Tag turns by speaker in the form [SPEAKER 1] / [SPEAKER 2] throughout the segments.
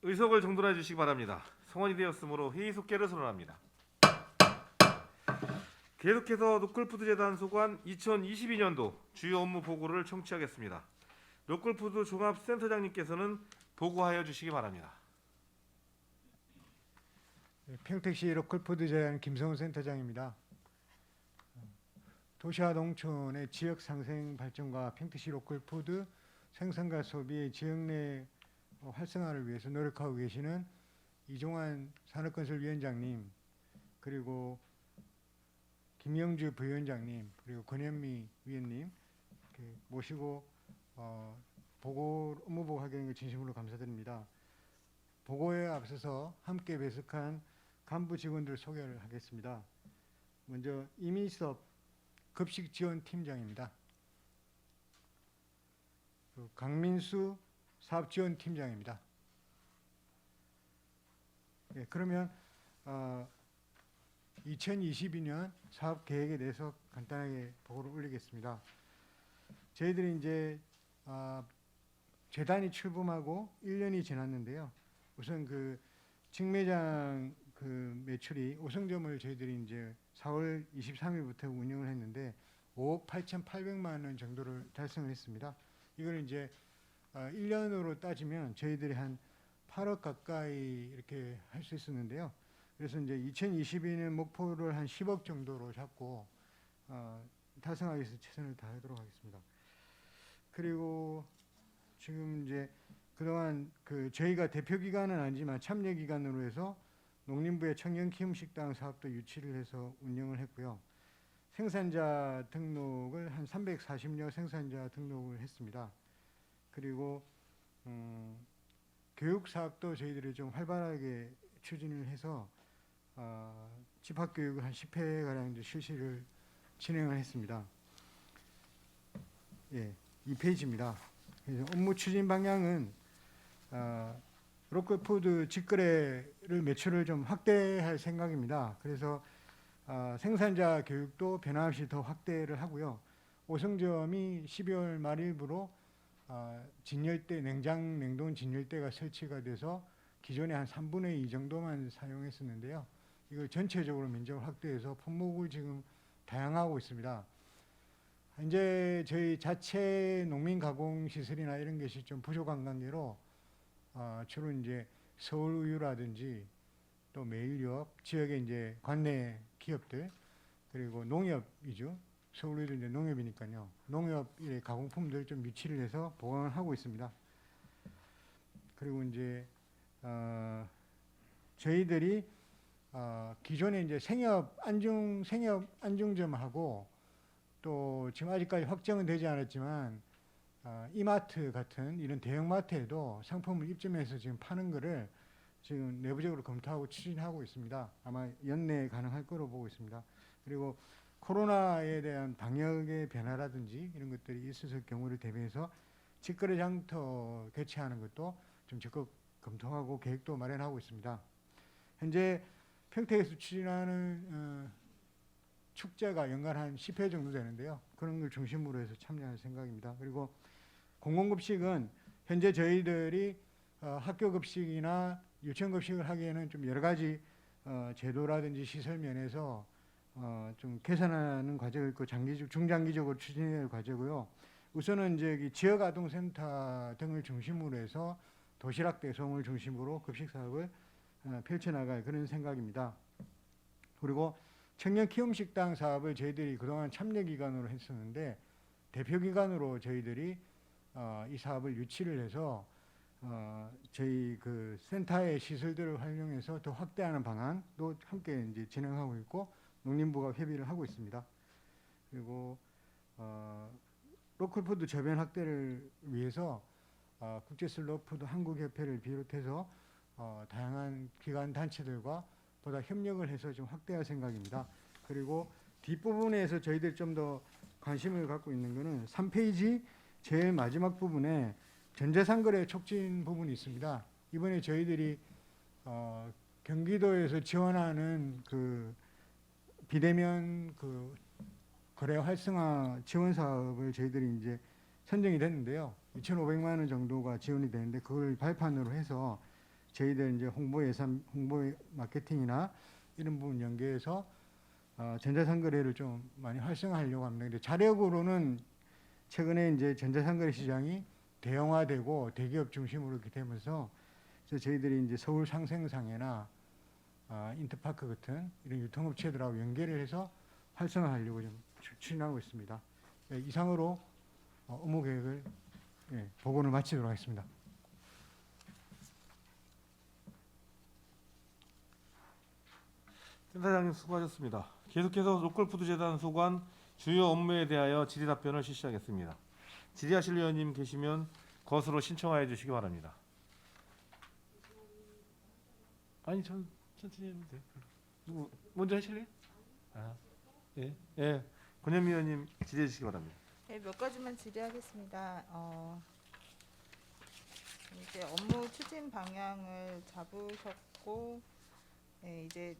[SPEAKER 1] 의석을 정돈해 주시기 바랍니다. 성원이 되었으므로 회의 속개를 선언합니다. 계속해서 로컬푸드재단 소관 2022년도 주요 업무 보고를 청취하겠습니다. 로컬푸드 종합센터장님께서는 보고하여 주시기 바랍니다.
[SPEAKER 2] 평택시 로컬푸드재단 김성훈 센터장입니다. 도시와 농촌의 지역 상생 발전과 평택시 로컬푸드 생산과 소비의 지역 내 활성화를 위해서 노력하고 계시는 이종환 산업건설위원장님, 그리고 김영주 부위원장님, 그리고 권현미 위원님 이렇게 모시고 업무 보고하게 된 것 진심으로 감사드립니다. 보고에 앞서서 함께 배석한 간부 직원들 소개를 하겠습니다. 먼저 이미섭 급식지원팀장입니다. 강민수 사업지원팀장입니다. 예, 그러면 2022년 사업 계획에 대해서 간단하게 보고를 올리겠습니다. 저희들이 이제 재단이 출범하고 1년이 지났는데요. 우선 그 직매장 그 매출이 오성점을 저희들이 이제 4월 23일부터 운영을 했는데 5억 8,800만 원 정도를 달성을 했습니다. 이걸 이제 1년으로 따지면 저희들이 한 8억 가까이 이렇게 할 수 있었는데요. 그래서 이제 2022년 목표를 한 10억 정도로 잡고 달성하기 위해서 최선을 다하도록 하겠습니다. 그리고 지금 이제 그동안 그 저희가 대표 기관은 아니지만 참여 기관으로 해서 농림부의 청년 키움 식당 사업도 유치를 해서 운영을 했고요. 생산자 등록을 한 340여 생산자 등록을 했습니다. 그리고 교육 사업도 저희들이 좀 활발하게 추진을 해서 집합 교육을 한 10회 가량 실시를 진행을 했습니다. 예, 2페이지입니다. 그래서 업무 추진 방향은 로컬푸드 직거래를 매출을 좀 확대할 생각입니다. 그래서 생산자 교육도 변함없이 더 확대를 하고요. 오성점이 12월 말일부로 진열대, 냉동 진열대가 설치가 돼서 기존에 한 3분의 2 정도만 사용했었는데요. 이걸 전체적으로 면적을 확대해서 품목을 지금 다양화하고 있습니다. 현재 저희 자체 농민 가공 시설이나 이런 것이 좀 부족한 관계로 주로 이제 서울우유라든지 또 매일유업 지역의 이제 관내 기업들, 그리고 농협이죠. 서울우유도 이제 농협이니까요. 농협의 가공품들 좀 유치를 해서 보강을 하고 있습니다. 그리고 이제 저희들이 기존에 이제 생협 안중점하고 또 지금 아직까지 확정은 되지 않았지만 이마트 같은 이런 대형마트에도 상품을 입점해서 지금 파는 거를 지금 내부적으로 검토하고 추진하고 있습니다. 아마 연내에 가능할 거로 보고 있습니다. 그리고 코로나에 대한 방역의 변화라든지 이런 것들이 있었을 경우를 대비해서 직거래 장터 개최하는 것도 좀 적극 검토하고 계획도 마련하고 있습니다. 현재 평택에서 추진하는 축제가 연간 한 10회 정도 되는데요. 그런 걸 중심으로 해서 참여할 생각입니다. 그리고 공공급식은 현재 저희들이 학교 급식이나 유치원 급식을 하기에는 좀 여러 가지 제도라든지 시설 면에서 좀 개선하는 과제가 있고 중장기적으로 추진해야 할 과제고요. 우선은 이제 지역 아동센터 등을 중심으로 해서 도시락 배송을 중심으로 급식 사업을 펼쳐나갈 그런 생각입니다. 그리고 청년 키움 식당 사업을 저희들이 그동안 참여 기관으로 했었는데 대표 기관으로 저희들이 이 사업을 유치를 해서 저희 그 센터의 시설들을 활용해서 더 확대하는 방안도 함께 이제 진행하고 있고 농림부가 협의를 하고 있습니다. 그리고 로컬푸드 저변 확대를 위해서 국제 슬로푸드 한국협회를 비롯해서 다양한 기관 단체들과 보다 협력을 해서 좀 확대할 생각입니다. 그리고 뒷부분에서 저희들이 좀 더 관심을 갖고 있는 것은 3페이지 제일 마지막 부분에 전자상거래 촉진 부분이 있습니다. 이번에 저희들이 경기도에서 지원하는 그 비대면 그 거래 활성화 지원 사업을 저희들이 이제 선정이 됐는데요. 2,500만 원 정도가 지원이 되는데 그걸 발판으로 해서 저희들 이제 홍보 예산, 홍보 마케팅이나 이런 부분 연계해서 전자상거래를 좀 많이 활성화하려고 합니다. 근데 자력으로는 최근에 이제 전자상거래 시장이 대형화되고 대기업 중심으로 이렇게 되면서 그래서 저희들이 이제 서울 상생상해나 인터파크 같은 이런 유통업체들하고 연계를 해서 활성화하려고 좀 추진하고 있습니다. 예, 이상으로 업무 계획을 보고를 마치도록 하겠습니다.
[SPEAKER 1] 센터장님 수고하셨습니다. 계속해서 로컬푸드재단 소관 주요 업무에 대하여 질의 답변을 실시하겠습니다. 질의하실 위원님 계시면 것으로 신청하여 주시기 바랍니다. 아니 전 천천히 해도 돼요. 누구 먼저 하실래요? 예, 예. 권현미 의원님 질의해 주시기 바랍니다.
[SPEAKER 3] 네, 몇 가지만 질의하겠습니다. 이제 업무 추진 방향을 잡으셨고, 네, 이제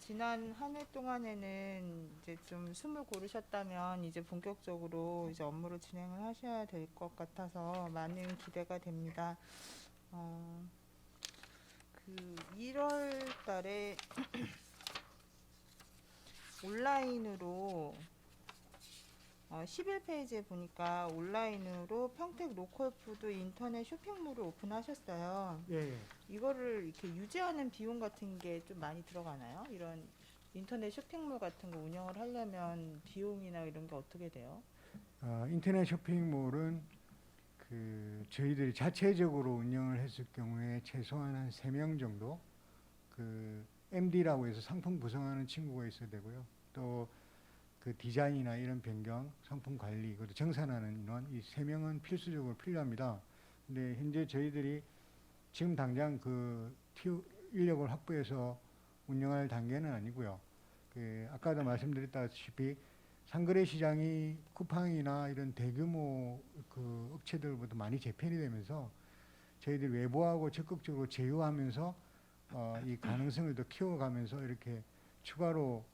[SPEAKER 3] 지난 한 해 동안에는 이제 좀 숨을 고르셨다면 이제 본격적으로 이제 업무를 진행을 하셔야 될 것 같아서 많은 기대가 됩니다. 그 1월 달에 온라인으로 11페이지에 보니까 온라인으로 평택 로컬푸드 인터넷 쇼핑몰을 오픈하셨어요.
[SPEAKER 2] 예.
[SPEAKER 3] 이거를 이렇게 유지하는 비용 같은 게 좀 많이 들어가나요? 이런 인터넷 쇼핑몰 같은 거 운영을 하려면 비용이나 이런 게 어떻게 돼요?
[SPEAKER 2] 인터넷 쇼핑몰은 저희들이 자체적으로 운영을 했을 경우에 최소한 한 3명 정도 MD라고 해서 상품 구성하는 친구가 있어야 되고요. 또 그 디자인이나 이런 변경, 상품 관리, 그리고 정산하는 인원 이 3명은 필수적으로 필요합니다. 근데 현재 저희들이 지금 당장 인력을 확보해서 운영할 단계는 아니고요. 아까도 말씀드렸다시피 상거래 시장이 쿠팡이나 이런 대규모 업체들보다 많이 재편이 되면서 저희들이 외부하고 적극적으로 제휴하면서 이 가능성을 더 키워가면서 이렇게 추가로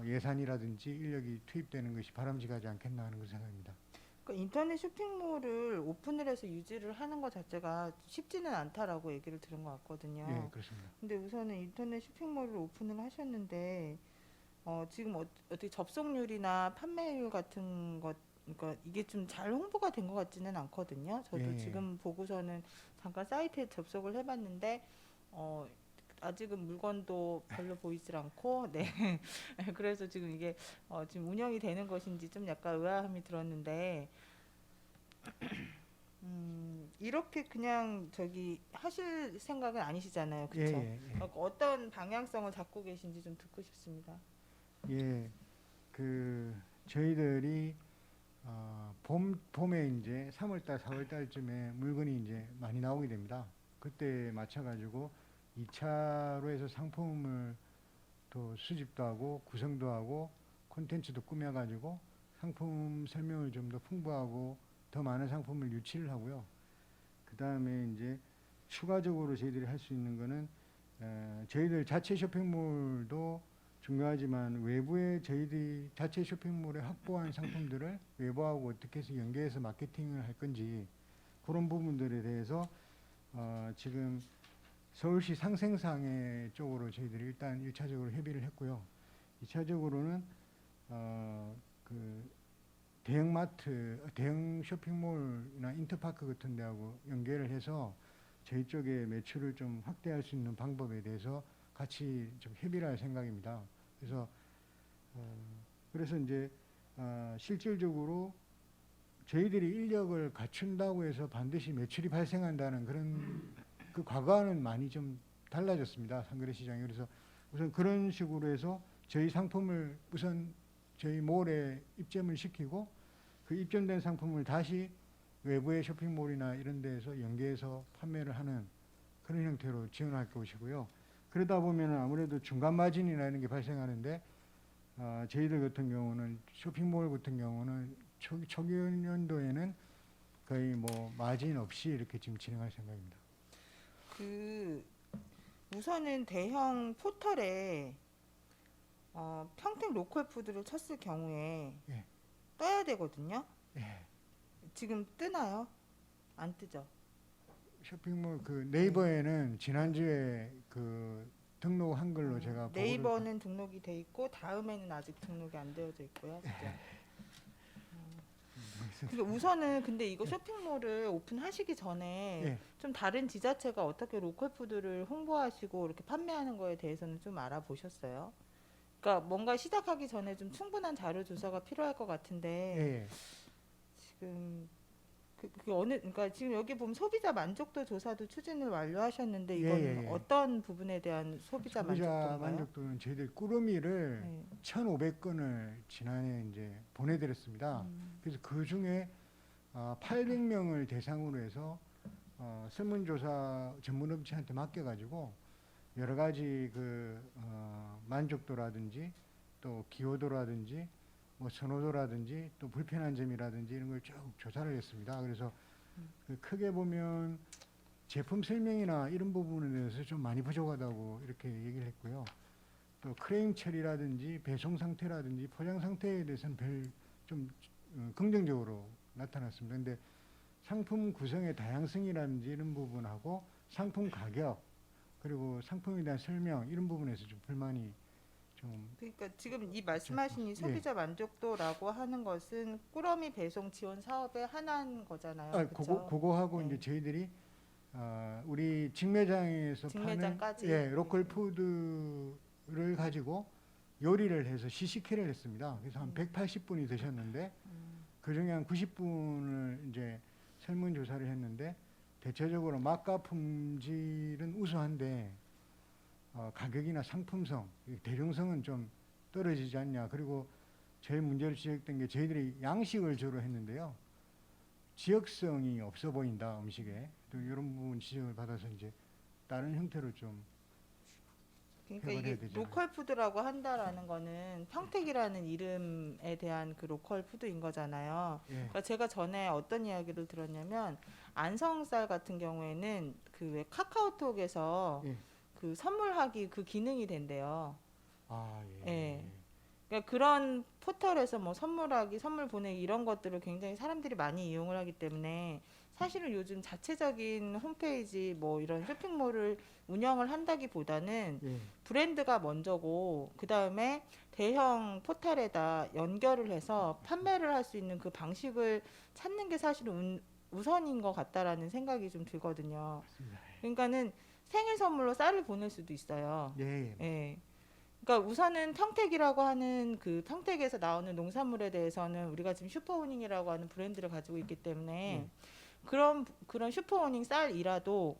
[SPEAKER 2] 예산이라든지 인력이 투입되는 것이 바람직하지 않겠나 하는 생각입니다.
[SPEAKER 3] 그러니까 인터넷 쇼핑몰을 오픈을 해서 유지를 하는 것 자체가 쉽지는 않다라고 얘기를 들은 것 같거든요.
[SPEAKER 2] 예, 그렇습니다.
[SPEAKER 3] 근데 우선은 인터넷 쇼핑몰을 오픈을 하셨는데 지금 어떻게 접속률이나 판매율 같은 것, 그러니까 이게 좀 잘 홍보가 된 것 같지는 않거든요. 저도
[SPEAKER 2] 예.
[SPEAKER 3] 지금 보고서는 잠깐 사이트에 접속을 해봤는데 아직은 물건도 별로 보이질 않고, 네. 그래서 지금 이게 지금 운영이 되는 것인지 좀 약간 의아함이 들었는데, 이렇게 그냥 하실 생각은 아니시잖아요, 그렇죠?
[SPEAKER 2] 예.
[SPEAKER 3] 어떤 방향성을 잡고 계신지 좀 듣고 싶습니다.
[SPEAKER 2] 예. 저희들이 봄에 이제 3월달, 4월달쯤에 물건이 이제 많이 나오게 됩니다. 그때 맞춰가지고 2차로 해서 상품을 또 수집도 하고 구성도 하고 콘텐츠도 꾸며가지고 상품 설명을 좀 더 풍부하고 더 많은 상품을 유치를 하고요. 그 다음에 이제 추가적으로 저희들이 할 수 있는 거는 저희들 자체 쇼핑몰도 중요하지만 외부에 저희들이 자체 쇼핑몰에 확보한 상품들을 외부하고 어떻게 해서 연계해서 마케팅을 할 건지 그런 부분들에 대해서 지금 서울시 상생상해 쪽으로 저희들이 일단 1차적으로 협의를 했고요. 2차적으로는 대형 쇼핑몰이나 인터파크 같은 데하고 연계를 해서 저희 쪽에 매출을 좀 확대할 수 있는 방법에 대해서 같이 좀 협의를 할 생각입니다. 그래서 이제 실질적으로 저희들이 인력을 갖춘다고 해서 반드시 매출이 발생한다는 그런 과거와는 많이 좀 달라졌습니다. 상거래 시장이. 그래서 우선 그런 식으로 해서 저희 상품을 우선 저희 몰에 입점을 시키고 그 입점된 상품을 다시 외부의 쇼핑몰이나 이런 데에서 연계해서 판매를 하는 그런 형태로 지원할 것이고요. 그러다 보면 아무래도 중간 마진이나 이런 게 발생하는데 저희들 같은 경우는 쇼핑몰 같은 경우는 초기 연도에는 거의 뭐 마진 없이 이렇게 지금 진행할 생각입니다.
[SPEAKER 3] 우선은 대형 포털에 평택 로컬 푸드를 쳤을 경우에
[SPEAKER 2] 예.
[SPEAKER 3] 떠야 되거든요.
[SPEAKER 2] 예.
[SPEAKER 3] 지금 뜨나요? 안 뜨죠?
[SPEAKER 2] 쇼핑몰 그 네이버에는 지난주에 그 등록한 걸로 제가 보고를
[SPEAKER 3] 네이버는 등록이 돼 있고 다음에는 아직 등록이 안 되어져 있고요.
[SPEAKER 2] 네.
[SPEAKER 3] 그러니까 우선은 근데 이거 쇼핑몰을 오픈하시기 전에
[SPEAKER 2] 예.
[SPEAKER 3] 좀 다른 지자체가 어떻게 로컬 푸드를 홍보하시고 이렇게 판매하는 거에 대해서는 좀 알아보셨어요? 그러니까 뭔가 시작하기 전에 좀 충분한 자료 조사가 필요할 것 같은데
[SPEAKER 2] 예.
[SPEAKER 3] 지금 그 어느 그러니까 지금 여기 보면 소비자 만족도 조사도 추진을 완료하셨는데 이건
[SPEAKER 2] 예.
[SPEAKER 3] 어떤 부분에 대한 소비자 만족도인가요?
[SPEAKER 2] 만족도는 저희들 꾸러미를
[SPEAKER 3] 네.
[SPEAKER 2] 1,500건을 지난해 이제 보내드렸습니다. 그래서 그 중에 800명을 대상으로 해서 설문조사 전문업체한테 맡겨가지고 여러 가지 그 만족도라든지 또 기여도라든지 뭐 선호도라든지 또 불편한 점이라든지 이런 걸 쭉 조사를 했습니다. 그래서 그 크게 보면 제품 설명이나 이런 부분에 대해서 좀 많이 부족하다고 이렇게 얘기를 했고요. 또 클레임 처리라든지 배송 상태라든지 포장 상태에 대해서는 별 좀 긍정적으로 나타났습니다. 근데 상품 구성의 다양성이라든지 이런 부분하고 상품 가격 그리고 상품에 대한 설명 이런 부분에서 좀 불만이 좀
[SPEAKER 3] 그러니까 지금 이 말씀하신 이
[SPEAKER 2] 예.
[SPEAKER 3] 소비자 만족도라고 하는 것은 꾸러미 배송 지원 사업의 하나인 거잖아요. 그렇죠?
[SPEAKER 2] 그거하고
[SPEAKER 3] 네.
[SPEAKER 2] 이제 저희들이 우리 직매장에서
[SPEAKER 3] 직매장까지.
[SPEAKER 2] 파는 로컬 푸드를 가지고 요리를 해서 시식회를 했습니다. 그래서 한 180분이 드셨는데 그 중에 한 90분을 이제 설문 조사를 했는데 대체적으로 맛과 품질은 우수한데 가격이나 상품성, 대중성은 좀 떨어지지 않냐. 그리고 제일 문제로 지적된 게 저희들이 양식을 주로 했는데요. 지역성이 없어 보인다 음식에. 또 이런 부분 지적을 받아서 이제 다른 형태로 좀
[SPEAKER 3] 그러니까
[SPEAKER 2] 해결해야
[SPEAKER 3] 이게
[SPEAKER 2] 되잖아요.
[SPEAKER 3] 로컬 푸드라고 한다라는 거는 평택이라는 이름에 대한 그 로컬 푸드인 거잖아요.
[SPEAKER 2] 예.
[SPEAKER 3] 그러니까 제가 전에 어떤 이야기를 들었냐면 안성쌀 같은 경우에는 그 왜 카카오톡에서
[SPEAKER 2] 예.
[SPEAKER 3] 그 선물하기 그 기능이 된대요.
[SPEAKER 2] 예.
[SPEAKER 3] 예. 그러니까 그런 포털에서 뭐 선물하기, 선물 보내기 이런 것들을 굉장히 사람들이 많이 이용을 하기 때문에 사실은 요즘 자체적인 홈페이지 뭐 이런 쇼핑몰을 운영을 한다기보다는
[SPEAKER 2] 예.
[SPEAKER 3] 브랜드가 먼저고 그 다음에 대형 포털에다 연결을 해서 판매를 할 수 있는 그 방식을 찾는 게 사실은 우선인 것 같다라는 생각이 좀 들거든요.
[SPEAKER 2] 맞습니다.
[SPEAKER 3] 그러니까는 생일 선물로 쌀을 보낼 수도 있어요.
[SPEAKER 2] 예.
[SPEAKER 3] 예. 그러니까 우선은 평택이라고 하는 그 평택에서 나오는 농산물에 대해서는 우리가 지금 슈퍼우닝이라고 하는 브랜드를 가지고 있기 때문에 그런 슈퍼우닝 쌀이라도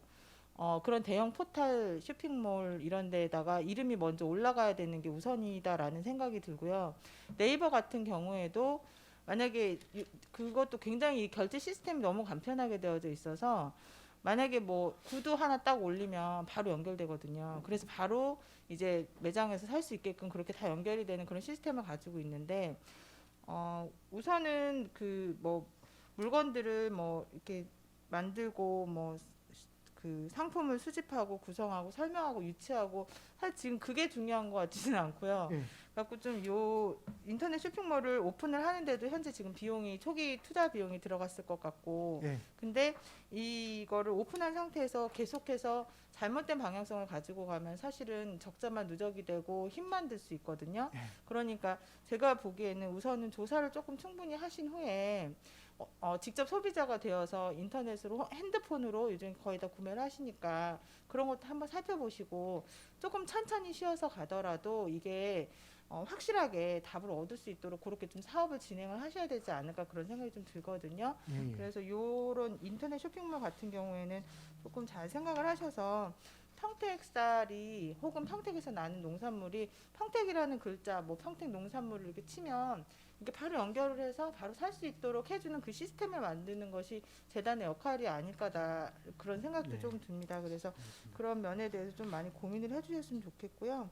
[SPEAKER 3] 그런 대형 포털 쇼핑몰 이런 데에다가 이름이 먼저 올라가야 되는 게 우선이다라는 생각이 들고요. 네이버 같은 경우에도 만약에 그것도 굉장히 결제 시스템이 너무 간편하게 되어져 있어서 만약에 뭐 구두 하나 딱 올리면 바로 연결되거든요. 그래서 바로 이제 매장에서 살 수 있게끔 그렇게 다 연결이 되는 그런 시스템을 가지고 있는데 우선은 그 뭐 물건들을 뭐 이렇게 만들고 뭐 그 상품을 수집하고 구성하고 설명하고 유치하고 사실 지금 그게 중요한 것 같지는 않고요.
[SPEAKER 2] 예.
[SPEAKER 3] 그래갖고 좀 요 인터넷 쇼핑몰을 오픈을 하는데도 현재 지금 비용이 초기 투자 비용이 들어갔을 것 같고
[SPEAKER 2] 예.
[SPEAKER 3] 근데 이거를 오픈한 상태에서 계속해서 잘못된 방향성을 가지고 가면 사실은 적자만 누적이 되고 힘만 들 수 있거든요. 그러니까 제가 보기에는 우선은 조사를 조금 충분히 하신 후에 직접 소비자가 되어서 인터넷으로 핸드폰으로 요즘 거의 다 구매를 하시니까 그런 것도 한번 살펴보시고 조금 천천히 쉬어서 가더라도 이게 확실하게 답을 얻을 수 있도록 그렇게 좀 사업을 진행을 하셔야 되지 않을까 그런 생각이 좀 들거든요.
[SPEAKER 2] 예.
[SPEAKER 3] 그래서 요런 인터넷 쇼핑몰 같은 경우에는 조금 잘 생각을 하셔서 평택쌀이 혹은 평택에서 나는 농산물이 평택이라는 글자 뭐 평택 농산물을 이렇게 치면 이게 바로 연결을 해서 바로 살 수 있도록 해주는 그 시스템을 만드는 것이 재단의 역할이 아닐까다 그런 생각도 좀 듭니다. 그래서 그런 면에 대해서 좀 많이 고민을 해주셨으면 좋겠고요.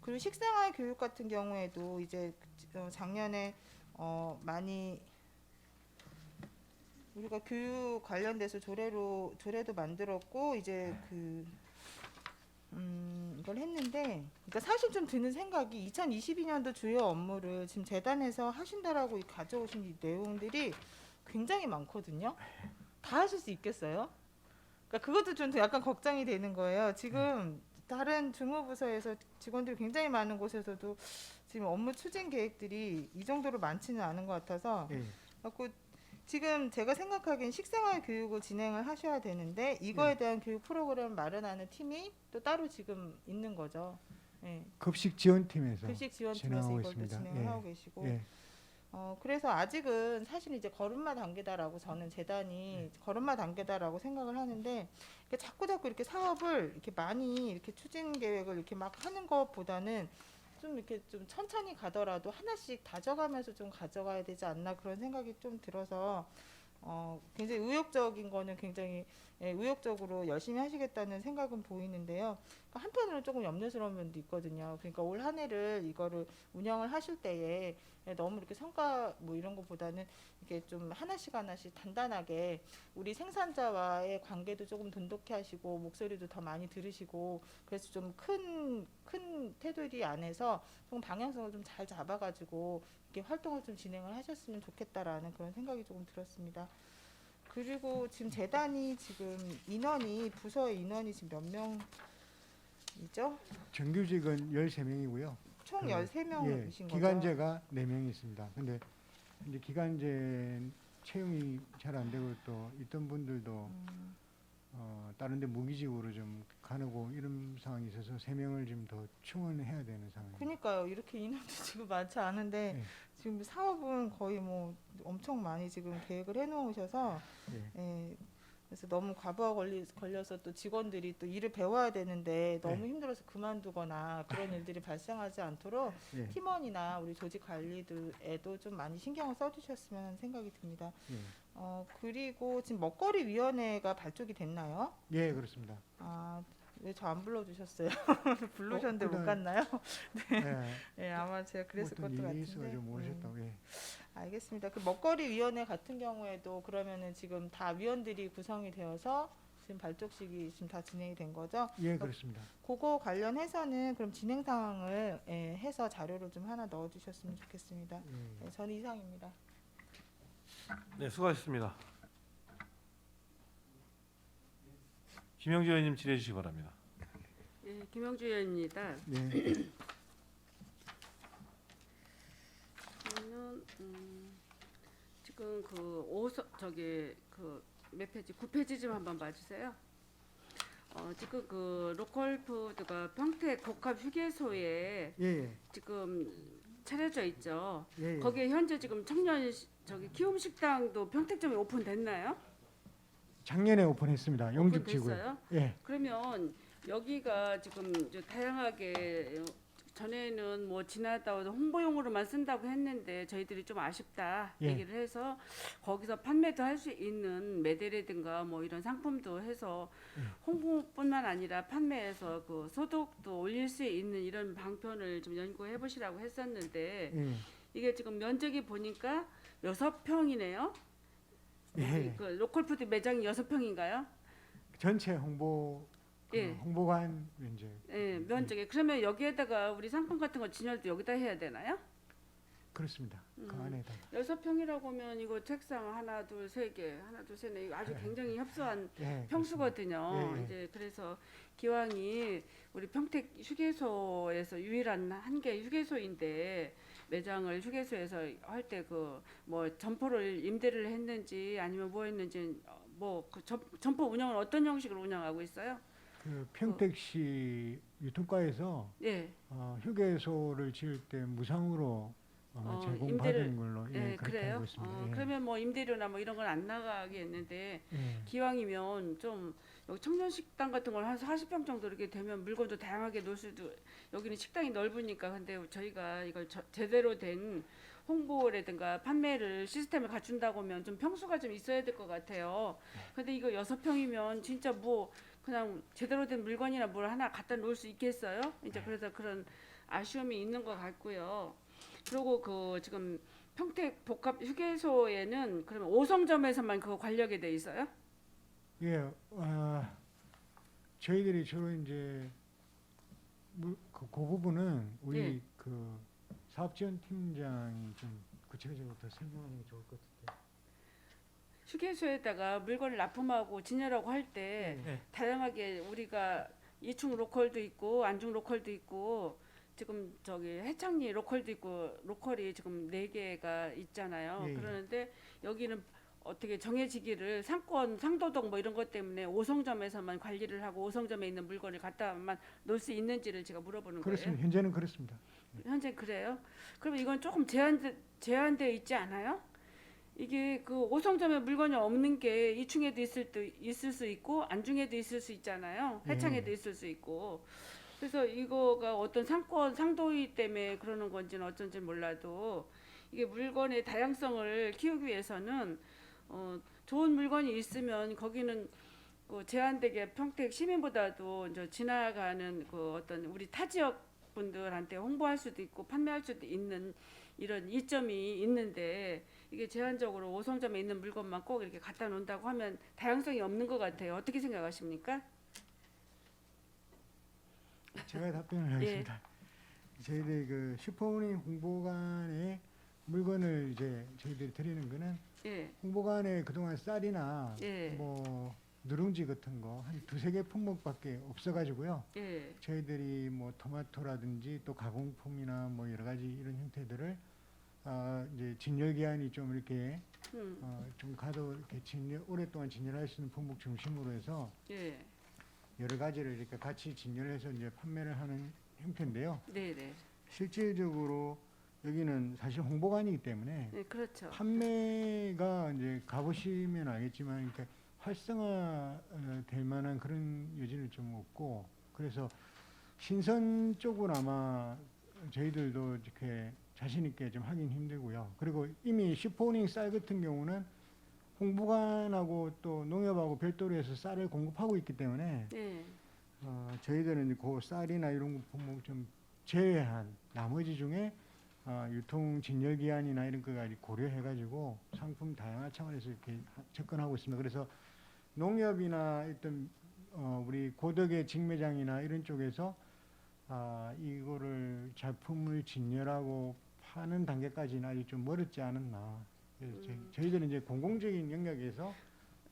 [SPEAKER 3] 그리고 식생활 교육 같은 경우에도 이제 작년에 많이 우리가 교육 관련돼서 조례도 만들었고 이제 그 이걸 했는데, 그러니까 사실 좀 드는 생각이 2022년도 주요 업무를 지금 재단에서 하신다라고 가져오신 이 내용들이 굉장히 많거든요. 다 하실 수 있겠어요? 그러니까 그것도 좀 약간 걱정이 되는 거예요. 지금 다른 주무부서에서 직원들이 굉장히 많은 곳에서도 지금 업무 추진 계획들이 이 정도로 많지는 않은 것 같아서
[SPEAKER 2] 예.
[SPEAKER 3] 그래갖고 지금 제가 생각하기엔 식생활 교육을 진행을 하셔야 되는데 이거에 대한 교육 프로그램을 마련하는 팀이 또 따로 지금 있는 거죠. 예.
[SPEAKER 2] 급식 지원팀에서
[SPEAKER 3] 급식 지원팀에서
[SPEAKER 2] 진행하고
[SPEAKER 3] 이걸 또
[SPEAKER 2] 있습니다.
[SPEAKER 3] 진행을
[SPEAKER 2] 예.
[SPEAKER 3] 하고 계시고
[SPEAKER 2] 예.
[SPEAKER 3] 그래서 아직은 사실 이제 걸음마 단계다라고 저는 재단이 걸음마 단계다라고 생각을 하는데 이렇게 자꾸 이렇게 사업을 이렇게 많이 이렇게 추진 계획을 이렇게 막 하는 것보다는 좀 이렇게 좀 천천히 가더라도 하나씩 다져가면서 좀 가져가야 되지 않나 그런 생각이 좀 들어서 굉장히 의욕적인 거는 굉장히 의욕적으로 열심히 하시겠다는 생각은 보이는데요. 그러니까 한편으로는 조금 염려스러운 면도 있거든요. 그러니까 올 한 해를 이거를 운영을 하실 때에 너무 이렇게 성과 뭐 이런 것보다는 이렇게 좀 하나씩 단단하게 우리 생산자와의 관계도 조금 돈독히 하시고 목소리도 더 많이 들으시고 그래서 좀 큰 테두리 안에서 좀 방향성을 좀 잘 잡아가지고 이렇게 활동을 좀 진행을 하셨으면 좋겠다라는 그런 생각이 조금 들었습니다. 그리고 지금 재단이 지금 인원이 부서의 인원이 지금 몇 명이죠?
[SPEAKER 2] 정규직은 13명이고요.
[SPEAKER 3] 총
[SPEAKER 2] 그,
[SPEAKER 3] 13명이신 거죠?
[SPEAKER 2] 기간제가 4명이 있습니다. 근데 이제 기간제 채용이 잘 안 되고 또 있던 분들도 다른 데 무기직으로 좀 가고 이런 상황이 있어서 3명을 지금 더 충원해야 되는 상황입니다.
[SPEAKER 3] 그러니까요. 이렇게 인원도 지금 많지 않은데
[SPEAKER 2] 네.
[SPEAKER 3] 지금 사업은 거의 뭐 엄청 많이 지금 계획을 해놓으셔서
[SPEAKER 2] 예.
[SPEAKER 3] 그래서 너무 과부하 걸려서 또 직원들이 또 일을 배워야 되는데 너무
[SPEAKER 2] 네.
[SPEAKER 3] 힘들어서 그만두거나 그런 일들이 발생하지 않도록
[SPEAKER 2] 예.
[SPEAKER 3] 팀원이나 우리 조직 관리들에도 좀 많이 신경을 써주셨으면 하는 생각이 듭니다.
[SPEAKER 2] 예.
[SPEAKER 3] 그리고 지금 먹거리 위원회가 발족이 됐나요?
[SPEAKER 2] 예, 그렇습니다.
[SPEAKER 3] 왜 저 안 불러주셨어요? 부르셨는데 못
[SPEAKER 2] 그날-
[SPEAKER 3] 갔나요?
[SPEAKER 2] 예.
[SPEAKER 3] 네, 아마 제가 그랬을
[SPEAKER 2] 어떤
[SPEAKER 3] 것도
[SPEAKER 2] 일이
[SPEAKER 3] 같은데.
[SPEAKER 2] 있어가지고 모르셨다고. 예.
[SPEAKER 3] 알겠습니다. 그 먹거리 위원회 같은 경우에도 그러면은 지금 다 위원들이 구성이 되어서 지금 발족식이 지금 다 진행이 된 거죠?
[SPEAKER 2] 예, 그렇습니다.
[SPEAKER 3] 그거 관련해서는 그럼 진행 상황을 해서 자료를 좀 하나 넣어주셨으면 좋겠습니다.
[SPEAKER 2] 예.
[SPEAKER 3] 네, 저는 이상입니다.
[SPEAKER 1] 네, 수고하셨습니다. 김영주 의원님 질의해 주시기 바랍니다.
[SPEAKER 4] 예, 김영주 의원입니다.
[SPEAKER 2] 예.
[SPEAKER 4] 저는 지금 몇 페이지 9페이지 좀 한번 봐주세요. 지금 그 로컬푸드가 평택 복합 휴게소에
[SPEAKER 2] 예.
[SPEAKER 4] 지금 차려져 있죠.
[SPEAKER 2] 예.
[SPEAKER 4] 거기에 현재 지금 청년 키움 식당도 평택점에 오픈됐나요?
[SPEAKER 2] 작년에 오픈했습니다. 영등지구에.
[SPEAKER 4] 오픈됐어요?
[SPEAKER 2] 예.
[SPEAKER 4] 그러면 여기가 지금 이제 다양하게 전에는 뭐 지나다 홍보용으로만 쓴다고 했는데 저희들이 좀 아쉽다
[SPEAKER 2] 예.
[SPEAKER 4] 얘기를 해서 거기서 판매도 할 수 있는 메데레든가 뭐 이런 상품도 해서 홍보뿐만 아니라 판매해서 그 소득도 올릴 수 있는 이런 방편을 좀 연구해 보시라고 했었는데
[SPEAKER 2] 예.
[SPEAKER 4] 이게 지금 면적이 보니까 6평이네요.
[SPEAKER 2] 예.
[SPEAKER 4] 그 로컬푸드 매장이 6평인가요?
[SPEAKER 2] 전체 홍보
[SPEAKER 4] 예.
[SPEAKER 2] 홍보관 이제
[SPEAKER 4] 예, 면적에 그러면 여기에다가 우리 상품 같은 거 진열도 여기다 해야 되나요?
[SPEAKER 2] 그렇습니다. 그 안에다가
[SPEAKER 4] 6평이라고 하면 이거 책상 하나 둘 세 개 하나 둘 셋 넷 이거 아주 굉장히 협소한
[SPEAKER 2] 예,
[SPEAKER 4] 평수거든요.
[SPEAKER 2] 예, 예.
[SPEAKER 4] 이제 그래서 기왕이 우리 평택 휴게소에서 유일한 한 개 휴게소인데 매장을 휴게소에서 할 때 그 뭐 점포를 임대를 했는지 아니면 뭐 했는지 뭐 그 점포 운영을 어떤 형식으로 운영하고 있어요?
[SPEAKER 2] 그 평택시 유통과에서
[SPEAKER 4] 예.
[SPEAKER 2] 휴게소를 지을 때 무상으로 제공받은
[SPEAKER 4] 임대를-
[SPEAKER 2] 걸로
[SPEAKER 4] 예,
[SPEAKER 2] 그렇게
[SPEAKER 4] 그래요.
[SPEAKER 2] 알고 있습니다. 예.
[SPEAKER 4] 그러면 뭐 임대료나 뭐 이런 건 안 나가겠는데
[SPEAKER 2] 예.
[SPEAKER 4] 기왕이면 좀 여기 청년 식당 같은 걸 한 40평 정도 이렇게 되면 물건도 다양하게 놓을 수도 여기는 식당이 넓으니까 근데 저희가 이걸 제대로 된 홍보라든가 판매를 시스템을 갖춘다고 하면 좀 평수가 좀 있어야 될 것 같아요. 근데 이거 6평이면 진짜 뭐 그냥 제대로 된 물건이나 뭘 하나 갖다 놓을 수 있겠어요? 이제 그래서 그런 아쉬움이 있는 것 같고요. 그리고 그 지금 평택 복합 휴게소에는 그러면 5성점에서만 그거 관리하게 돼 있어요?
[SPEAKER 2] 예, 저희들이 주로 이제 그 부분은 우리
[SPEAKER 4] 예.
[SPEAKER 2] 그 사업지원팀장이 좀 구체적으로 더 설명하는 게 좋을 것 같아요.
[SPEAKER 4] 휴게소에다가 물건을 납품하고 진열하고 할 때
[SPEAKER 1] 네.
[SPEAKER 4] 다양하게 우리가 2충 로컬도 있고 안중 로컬도 있고 지금 저기 해창리 로컬도 있고 로컬이 지금 4개가 있잖아요.
[SPEAKER 2] 예, 예.
[SPEAKER 4] 그러는데 여기는 어떻게 정해지기를 상권 상도동 뭐 이런 것 때문에 5성점에서만 관리를 하고 5성점에 있는 물건을 갖다만 놓을 수 있는지를 제가 물어보는
[SPEAKER 2] 그렇습니다.
[SPEAKER 4] 거예요.
[SPEAKER 2] 현재는 그렇습니다.
[SPEAKER 4] 현재 그래요? 그러면 이건 조금 제한되어 있지 않아요? 이게 그 5성점에 물건이 없는 게 2층에도 있을 수 있고 안중에도 있을 수 있잖아요. 해창에도 있을 수 있고. 그래서 이거가 어떤 상권 상도이 때문에 그러는 건지는 어쩐지 몰라도 이게 물건의 다양성을 키우기 위해서는 좋은 물건이 있으면 거기는 그 제한되게 평택 시민보다도 이제 지나가는 그 어떤 우리 타 지역 분들한테 홍보할 수도 있고 판매할 수도 있는 이런 이점이 있는데 이게 제한적으로 5성점에 있는 물건만 꼭 이렇게 갖다 놓는다고 하면 다양성이 없는 것 같아요. 어떻게 생각하십니까?
[SPEAKER 2] 제가 답변을
[SPEAKER 4] 예.
[SPEAKER 2] 하겠습니다. 저희들 그 슈퍼문인 홍보관에 물건을 이제 저희들이 드리는 거는
[SPEAKER 4] 예,
[SPEAKER 2] 홍보관에 그동안 쌀이나
[SPEAKER 4] 예.
[SPEAKER 2] 뭐 누룽지 같은 거 한 2-3개 품목밖에 없어가지고요.
[SPEAKER 4] 예,
[SPEAKER 2] 저희들이 뭐 토마토라든지 또 가공품이나 뭐 여러 가지 이런 형태들을 이제 진열 기한이 좀 이렇게 좀 가도 이렇게 오랫동안 진열할 수 있는 품목 중심으로 해서
[SPEAKER 4] 예,
[SPEAKER 2] 여러 가지를 이렇게 같이 진열해서 이제 판매를 하는 형태인데요.
[SPEAKER 4] 네, 네,
[SPEAKER 2] 실질적으로 여기는 사실 홍보관이기 때문에
[SPEAKER 4] 네, 그렇죠.
[SPEAKER 2] 판매가 이제 가보시면 알겠지만 이렇게 활성화 될 만한 그런 여지는 좀 없고, 그래서 신선 쪽은 아마 저희들도 이렇게 자신 있게 좀 하긴 힘들고요. 그리고 이미 슈퍼닝 쌀 같은 경우는 홍보관하고 또 농협하고 별도로 해서 쌀을 공급하고 있기 때문에
[SPEAKER 4] 네,
[SPEAKER 2] 저희들은 그 쌀이나 이런 품목 좀 제외한 나머지 중에 유통 진열 기한이나 이런 거까지 고려해가지고 상품 다양화 차원에서 이렇게 접근하고 있습니다. 그래서 농협이나 어떤 우리 고덕의 직매장이나 이런 쪽에서 이거를 작품을 진열하고 파는 단계까지는 아직 좀 멀었지 않았나. 그래서 저희들은 이제 공공적인 영역에서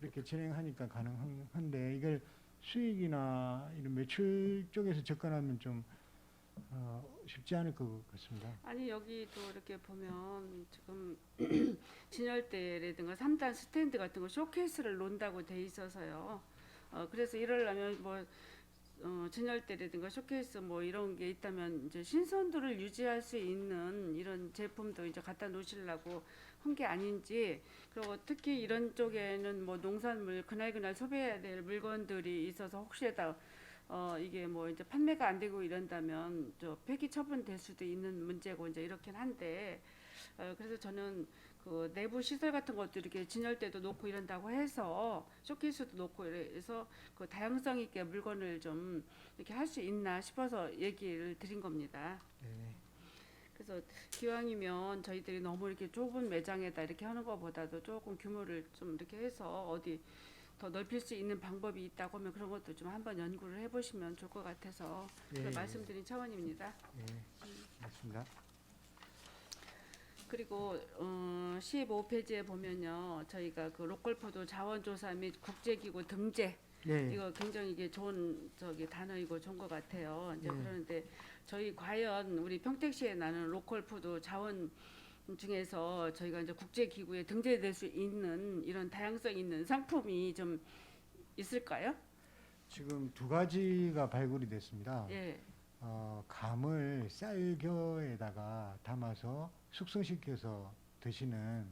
[SPEAKER 2] 이렇게 진행하니까 가능한데 이걸 수익이나 이런 매출 쪽에서 접근하면 좀 쉽지 않을 것 같습니다.
[SPEAKER 4] 아니 여기도 이렇게 보면 지금 진열대라든가 3단 스탠드 같은 거 쇼케이스를 놓는다고 돼 있어서요. 그래서 이러려면 뭐 진열대라든가 쇼케이스 뭐 이런 게 있다면 이제 신선도를 유지할 수 있는 이런 제품도 이제 갖다 놓으시려고 한 게 아닌지, 그리고 특히 이런 쪽에는 뭐 농산물 그날 소비해야 될 물건들이 있어서 혹시라도 이게 뭐 이제 판매가 안 되고 이런다면 저 폐기 처분될 수도 있는 문제고 이제 이렇긴 한데, 그래서 저는 그 내부 시설 같은 것도 이렇게 진열대도 놓고 이런다고 해서 쇼케이스도 놓고 이래서 그 다양성 있게 물건을 좀 이렇게 할 수 있나 싶어서 얘기를 드린 겁니다.
[SPEAKER 2] 네.
[SPEAKER 4] 그래서 기왕이면 저희들이 너무 이렇게 좁은 매장에다 이렇게 하는 것보다도 조금 규모를 좀 이렇게 해서 어디 더 넓힐 수 있는 방법이 있다고 하면 그런 것도 좀 한번 연구를 해보시면 좋을 것 같아서
[SPEAKER 2] 예, 예.
[SPEAKER 4] 말씀드린 차원입니다.
[SPEAKER 2] 네, 맞습니다.
[SPEAKER 4] 그리고 15페이지에 보면요, 저희가 그 로컬푸드 자원조사 및 국제기구 등재,
[SPEAKER 2] 네.
[SPEAKER 4] 이거 굉장히 이게 좋은 단어이고 좋은 것 같아요. 이제
[SPEAKER 2] 네.
[SPEAKER 4] 그러는데 저희 과연 우리 평택시에 나는 로컬푸드 자원 중에서 저희가 이제 국제기구에 등재될 수 있는 이런 다양성 있는 상품이 좀 있을까요?
[SPEAKER 2] 지금 2가지가 발굴이 됐습니다.
[SPEAKER 4] 예,
[SPEAKER 2] 감을 쌀겨에다가 담아서 숙성시켜서 드시는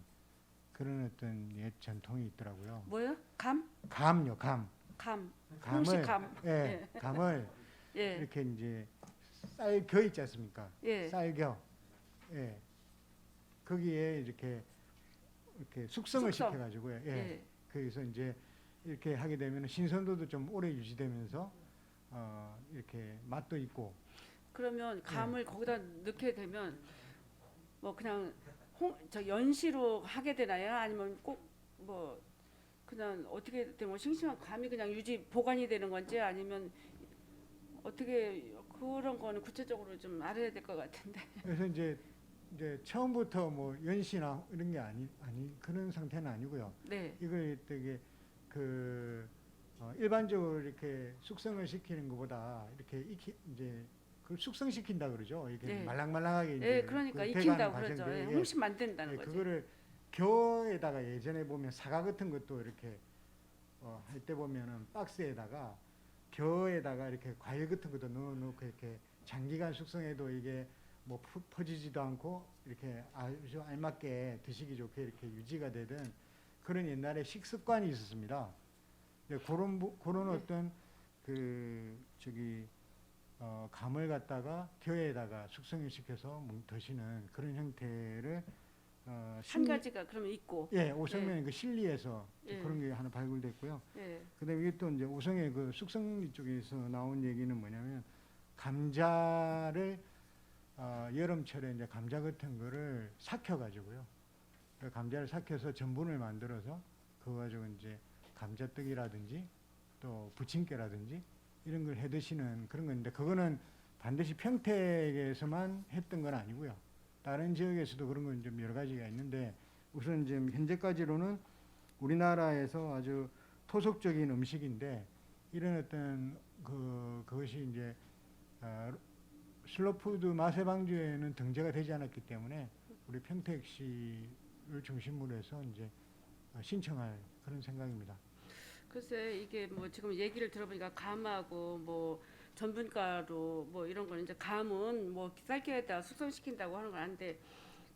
[SPEAKER 2] 그런 어떤 옛 전통이 있더라고요.
[SPEAKER 4] 뭐요? 감?
[SPEAKER 2] 감요, 감.
[SPEAKER 4] 감.
[SPEAKER 2] 감을,
[SPEAKER 4] 홍식 감.
[SPEAKER 2] 예, 감을
[SPEAKER 4] 예,
[SPEAKER 2] 이렇게 이제 쌀겨 있지 않습니까?
[SPEAKER 4] 예,
[SPEAKER 2] 쌀겨. 예. 거기에 이렇게 숙성을
[SPEAKER 4] 숙성.
[SPEAKER 2] 시켜가지고요. 예.
[SPEAKER 4] 예.
[SPEAKER 2] 그래서 이제 이렇게 하게 되면 신선도도 좀 오래 유지되면서 이렇게 맛도 있고.
[SPEAKER 4] 그러면 감을 거기다 넣게 되면 뭐 그냥 연시로 하게 되나요? 아니면 꼭 뭐 그냥 어떻게 되면 싱싱한 감이 그냥 유지 보관이 되는 건지, 아니면 어떻게 그런 거는 구체적으로 좀 알아야 될 것 같은데.
[SPEAKER 2] 그래서 이제 처음부터 뭐 연시나 이런 게 아니 그런 상태는 아니고요.
[SPEAKER 4] 네.
[SPEAKER 2] 이걸 되게 일반적으로 이렇게 숙성을 시키는 것보다 이렇게 이제 그 숙성시킨다 그러죠. 이게
[SPEAKER 4] 네.
[SPEAKER 2] 말랑말랑하게 이제
[SPEAKER 4] 예, 그러니까
[SPEAKER 2] 그
[SPEAKER 4] 익힌다고
[SPEAKER 2] 돼가는
[SPEAKER 4] 그러죠.
[SPEAKER 2] 과정들,
[SPEAKER 4] 예,
[SPEAKER 2] 예,
[SPEAKER 4] 홍시 만든다는
[SPEAKER 2] 예,
[SPEAKER 4] 거지.
[SPEAKER 2] 그거를 겨에다가 예전에 보면 사과 같은 것도 이렇게 할 때 보면은 박스에다가 겨에다가 이렇게 과일 같은 것도 넣어놓고 이렇게 장기간 숙성해도 이게 뭐 퍼지지도 않고 이렇게 아주 알맞게 드시기 좋게 이렇게 유지가 되던 그런 옛날에 식습관이 있었습니다. 네, 그런
[SPEAKER 4] 네.
[SPEAKER 2] 어떤 감을 갖다가 겨에다가 숙성을 시켜서 드시는 그런 형태를
[SPEAKER 4] 한 가지가 그러면 있고.
[SPEAKER 2] 예, 오성면 그 실리에서
[SPEAKER 4] 예.
[SPEAKER 2] 그런 게 하나 발굴됐고요.
[SPEAKER 4] 예.
[SPEAKER 2] 그다음에 이게 또 이제 오성의 그 숙성리 쪽에서 나온 얘기는 뭐냐면 감자를 여름철에 이제 감자 같은 거를 삭혀가지고요. 그 감자를 삭혀서 전분을 만들어서 그거 가지고 이제 감자떡이라든지 또 부침개라든지 이런 걸 해 드시는 그런 건데 그거는 반드시 평택에서만 했던 건 아니고요. 다른 지역에서도 그런 건 좀 여러 가지가 있는데 우선 지금 현재까지로는 우리나라에서 아주 토속적인 음식인데 이런 어떤 그것이 이제 슬로푸드 맛의 방주에는 등재가 되지 않았기 때문에 우리 평택시를 중심으로 해서 이제 신청할 그런 생각입니다.
[SPEAKER 4] 글쎄 이게 뭐 지금 얘기를 들어보니까 감하고 뭐 전분가루 뭐 이런 거는 이제 감은 뭐 쌀기에다 숙성시킨다고 하는 건 아는데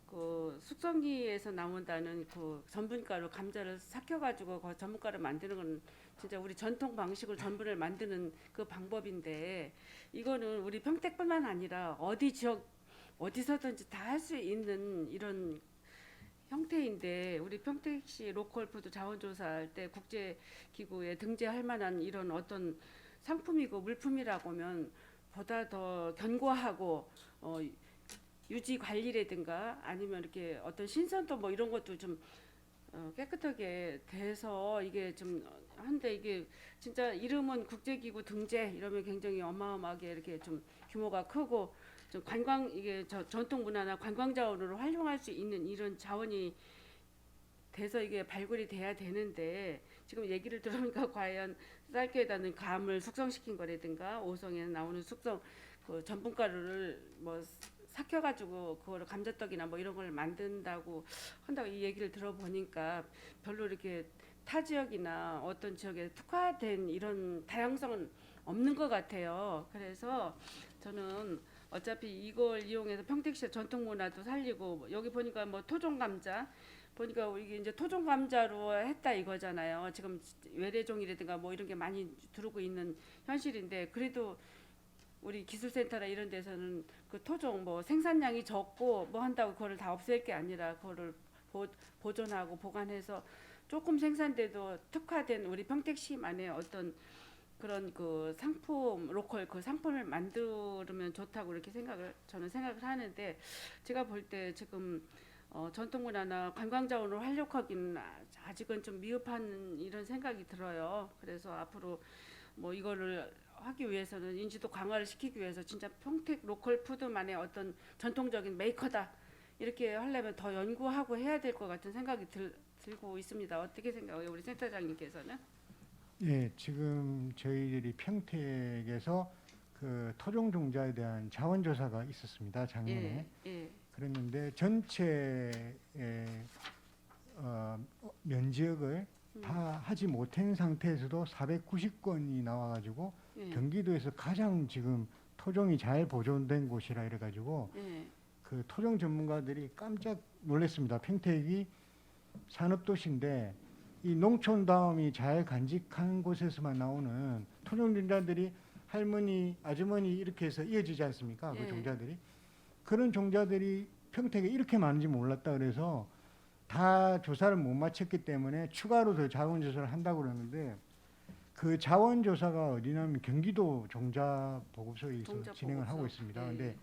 [SPEAKER 4] 그 숙성기에서 나온다는 그 전분가루 감자를 삭혀가지고 그 전분가루 만드는 건 진짜 우리 전통 방식으로 전분을 만드는 그 방법인데 이거는 우리 평택뿐만 아니라 어디 지역 어디서든지 다 할 수 있는 이런 형태인데 우리 평택시 로컬푸드 자원조사할 때 국제기구에 등재할 만한 이런 어떤 상품이고 물품이라고 하면 보다 더 견고하고 유지 관리라든가 아니면 이렇게 어떤 신선도 뭐 이런 것도 좀 깨끗하게 돼서 이게 좀 한데 이게 진짜 이름은 국제기구 등재 이러면 굉장히 어마어마하게 이렇게 좀 규모가 크고 좀 관광 이게 전통 문화나 관광 자원으로 활용할 수 있는 이런 자원이 돼서 이게 발굴이 돼야 되는데 지금 얘기를 들어보니까 과연 쌀기에다는 감을 숙성시킨 거라든가 오성에 나오는 숙성 그 전분가루를 뭐 삭혀가지고 그거를 감자떡이나 뭐 이런 걸 만든다고 한다고 이 얘기를 들어보니까 별로 이렇게 타 지역이나 어떤 지역에 특화된 이런 다양성은 없는 것 같아요. 그래서 저는 어차피 이걸 이용해서 평택시의 전통 문화도 살리고 뭐 여기 보니까 뭐 토종 감자 보니까 이게 이제 토종 감자로 했다 이거잖아요. 지금 외래종이라든가 뭐 이런 게 많이 들어오고 있는 현실인데 그래도 우리 기술센터나 이런 데서는 그 토종 뭐 생산량이 적고 뭐 한다고 그거를 다 없앨 게 아니라 그거를 보존하고 보관해서 조금 생산돼도 특화된 우리 평택시만의 어떤 그런 그 상품 로컬 그 상품을 만들면 좋다고 이렇게 저는 생각을 하는데 제가 볼 때 지금 전통문화나 관광자원으로 활용하기는 아직은 좀 미흡한 이런 생각이 들어요. 그래서 앞으로 뭐 이거를 하기 위해서는 인지도 강화를 시키기 위해서 진짜 평택 로컬 푸드만의 어떤 전통적인 메이커다 이렇게 하려면 더 연구하고 해야 될 것 같은 생각이 들고 있습니다. 어떻게 생각해요, 우리 센터장님께서는?
[SPEAKER 2] 예, 지금 저희들이 평택에서 그 토종 종자에 대한 자원조사가 있었습니다. 작년에.
[SPEAKER 4] 예.
[SPEAKER 2] 그랬는데 전체의 면적을 다 하지 못한 상태에서도 490건이 나와가지고
[SPEAKER 4] 예.
[SPEAKER 2] 경기도에서 가장 지금 토종이 잘 보존된 곳이라 이래가지고
[SPEAKER 4] 예.
[SPEAKER 2] 그 토종 전문가들이 깜짝 놀랐습니다. 평택이 산업도시인데 이 농촌다움이 잘 간직한 곳에서만 나오는 토종 종자들이 할머니, 아주머니 이렇게 해서 이어지지 않습니까?
[SPEAKER 4] 예.
[SPEAKER 2] 그 종자들이. 그런 종자들이 평택에 이렇게 많은지 몰랐다 그래서 다 조사를 못 마쳤기 때문에 추가로 더 자원조사를 한다고 그러는데 그 자원조사가 어디냐면 경기도 종자보급소에서
[SPEAKER 4] 종자보급소.
[SPEAKER 2] 진행을 하고 있습니다.
[SPEAKER 4] 예.
[SPEAKER 2] 근데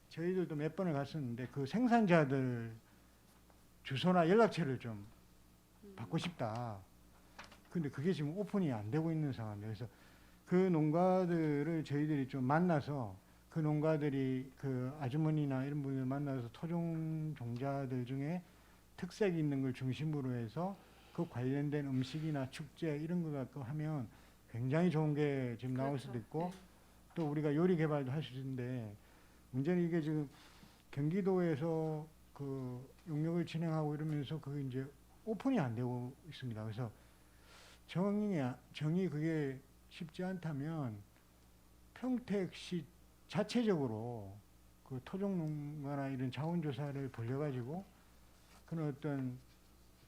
[SPEAKER 2] 저희들도 몇 번을 갔었는데 그 생산자들 주소나 연락처를 좀 받고 싶다. 근데 그게 지금 오픈이 안 되고 있는 상황이에요. 그래서 그 농가들을 저희들이 좀 만나서 그 농가들이 그 아주머니나 이런 분들 만나서 토종 종자들 중에 특색 있는 걸 중심으로 해서 그 관련된 음식이나 축제 이런 거 갖고 하면 굉장히 좋은 게 지금 나올 수도 있고
[SPEAKER 4] 네.
[SPEAKER 2] 또 우리가 요리 개발도 할 수 있는데 문제는 이게 지금 경기도에서 그 용역을 진행하고 이러면서 그게 이제 오픈이 안 되고 있습니다. 그래서 정이 그게 쉽지 않다면 평택시 자체적으로 그 토종농가나 이런 자원조사를 벌려가지고 그런 어떤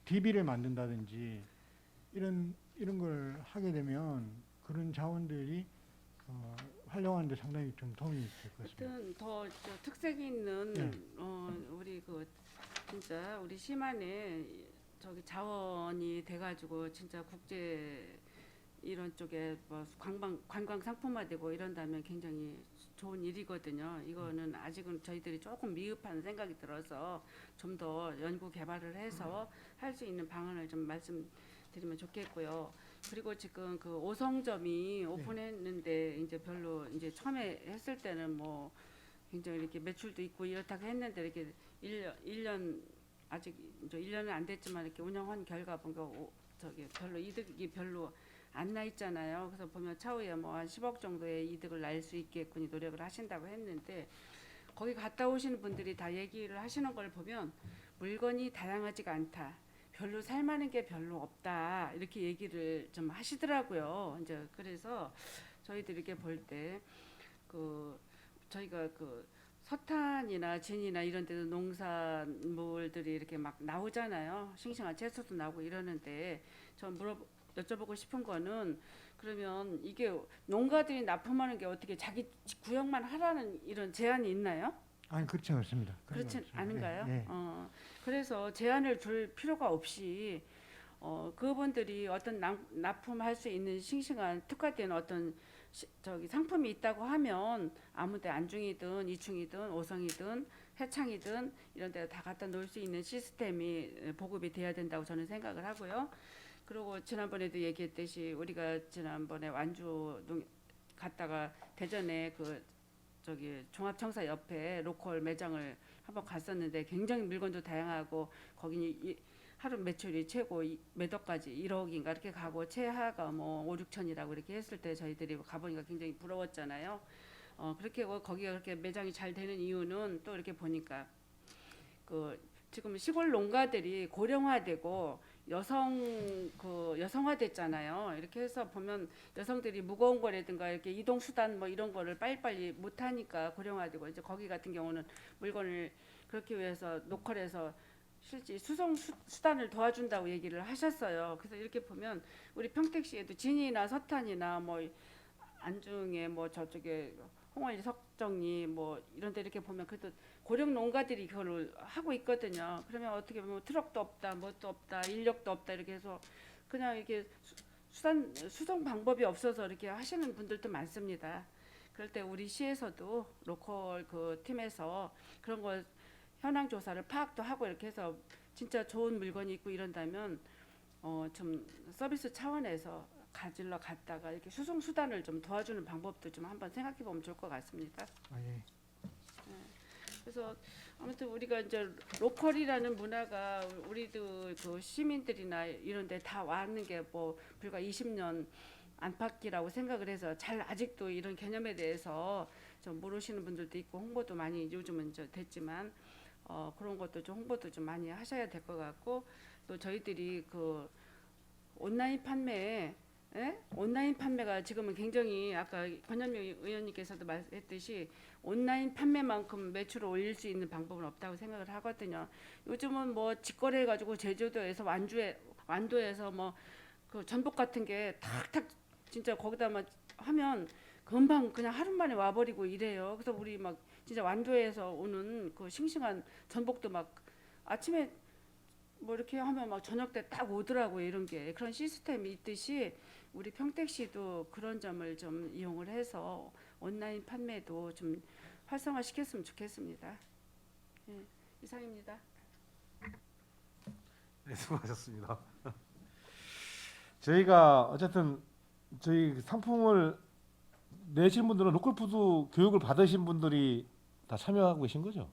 [SPEAKER 2] DB를 만든다든지 이런 걸 하게 되면 그런 자원들이 활용하는데 상당히 좀 도움이 될 것 같습니다.
[SPEAKER 4] 하여튼 더 특색이 있는
[SPEAKER 2] 네.
[SPEAKER 4] 우리 그 진짜 우리 시만에 저기 자원이 돼가지고 진짜 국제 이런 쪽에 뭐 관광 상품화되고 이런다면 굉장히 좋은 일이거든요. 이거는 아직은 저희들이 조금 미흡한 생각이 들어서 좀 더 연구 개발을 해서 할 수 있는 방안을 좀 말씀드리면 좋겠고요. 그리고 지금 그 오성점이 오픈했는데 이제 별로 이제 처음에 했을 때는 뭐 굉장히 이렇게 매출도 있고 이렇다고 했는데 이렇게 1년 아직 이제 1년은 안 됐지만 이렇게 운영한 결과 보니까 저기 별로 이득이 별로 안 나 있잖아요. 그래서 보면 차후에 뭐 한 10억 정도의 이득을 날 수 있겠군이 노력을 하신다고 했는데 거기 갔다 오시는 분들이 다 얘기를 하시는 걸 보면 물건이 다양하지가 않다. 별로 살만한 게 별로 없다. 이렇게 얘기를 좀 하시더라고요. 이제 그래서 저희들이 이렇게 볼 때 그 저희가 그 서탄이나 진이나 이런 데도 농산물들이 이렇게 막 나오잖아요. 싱싱한 채소도 나오고 이러는데 전 여쭤보고 싶은 거는 그러면 이게 농가들이 납품하는 게 어떻게 자기 구역만 하라는 이런 제한이 있나요?
[SPEAKER 2] 아니 그렇지 않습니다.
[SPEAKER 4] 그렇지
[SPEAKER 2] 않습니다.
[SPEAKER 4] 않은가요?
[SPEAKER 2] 예, 예.
[SPEAKER 4] 그래서 제한을 둘 필요가 없이 그분들이 어떤 납품할 수 있는 싱싱한 특화된 어떤 저기 상품이 있다고 하면 아무데 안중이든 이충이든 오성이든 해창이든 이런 데 다 갖다 놓을 수 있는 시스템이 보급이 돼야 된다고 저는 생각을 하고요. 그리고 지난번에도 얘기했듯이 우리가 지난번에 완주 갔다가 대전에 그 저기 종합청사 옆에 로컬 매장을 한번 갔었는데 굉장히 물건도 다양하고 거기는 하루 매출이 최고 몇 억까지 1억인가 이렇게 가고 최하가 뭐 5, 6천이라고 이렇게 했을 때 저희들이 가보니까 굉장히 부러웠잖아요. 그렇게 거기가 그렇게 매장이 잘 되는 이유는 또 이렇게 보니까 그 지금 시골 농가들이 고령화되고 여성화됐잖아요. 이렇게 해서 보면 여성들이 무거운 거라든가 이렇게 이동 수단 뭐 이런 거를 빨리빨리 못 하니까 고령화되고 이제 거기 같은 경우는 물건을 그렇게 위해서 로컬에서 실제 수송 수단을 도와준다고 얘기를 하셨어요. 그래서 이렇게 보면 우리 평택시에도 진이나 서탄이나 뭐 안중에 뭐 저쪽에 홍원리 석정리 뭐 이런 데 이렇게 보면 그래도 고령 농가들이 그걸 하고 있거든요. 그러면 어떻게 보면 트럭도 없다, 뭣도 없다, 인력도 없다 이렇게 해서 그냥 이렇게 수송 방법이 없어서 이렇게 하시는 분들도 많습니다. 그럴 때 우리 시에서도 로컬 그 팀에서 그런 거 현황 조사를 파악도 하고 이렇게 해서 진짜 좋은 물건이 있고 이런다면 좀 서비스 차원에서 가지러 갔다가 이렇게 수송 수단을 좀 도와주는 방법도 좀 한번 생각해 보면 좋을 것 같습니다.
[SPEAKER 2] 아, 예.
[SPEAKER 4] 그래서 아무튼 우리가 이제 로컬이라는 문화가 우리도 그 시민들이나 이런 데 다 왔는 게 뭐 불과 20년 안팎이라고 생각을 해서 잘 아직도 이런 개념에 대해서 좀 모르시는 분들도 있고 홍보도 많이 요즘은 이제 됐지만 그런 것도 좀 홍보도 좀 많이 하셔야 될 것 같고 또 저희들이 그 온라인 판매에 온라인 판매가 지금은 굉장히 아까 권현미 의원님께서도 말했듯이 온라인 판매만큼 매출을 올릴 수 있는 방법은 없다고 생각을 하거든요. 요즘은 뭐 직거래 해가지고 제주도에서 완도에서 뭐 그 전복 같은 게 탁탁 진짜 거기다만 하면 금방 그냥 하루 만에 와버리고 이래요. 그래서 우리 막 진짜 완도에서 오는 그 싱싱한 전복도 막 아침에 뭐 이렇게 하면 막 저녁 때 딱 오더라고요. 이런 게 그런 시스템이 있듯이 우리 평택시도 그런 점을 좀 이용을 해서 온라인 판매도 좀 활성화시켰으면 좋겠습니다. 예, 이상입니다.
[SPEAKER 1] 네, 수고하셨습니다. 저희가 어쨌든 저희 상품을 내신 분들은 로컬푸드 교육을 받으신 분들이 다 참여하고 계신 거죠?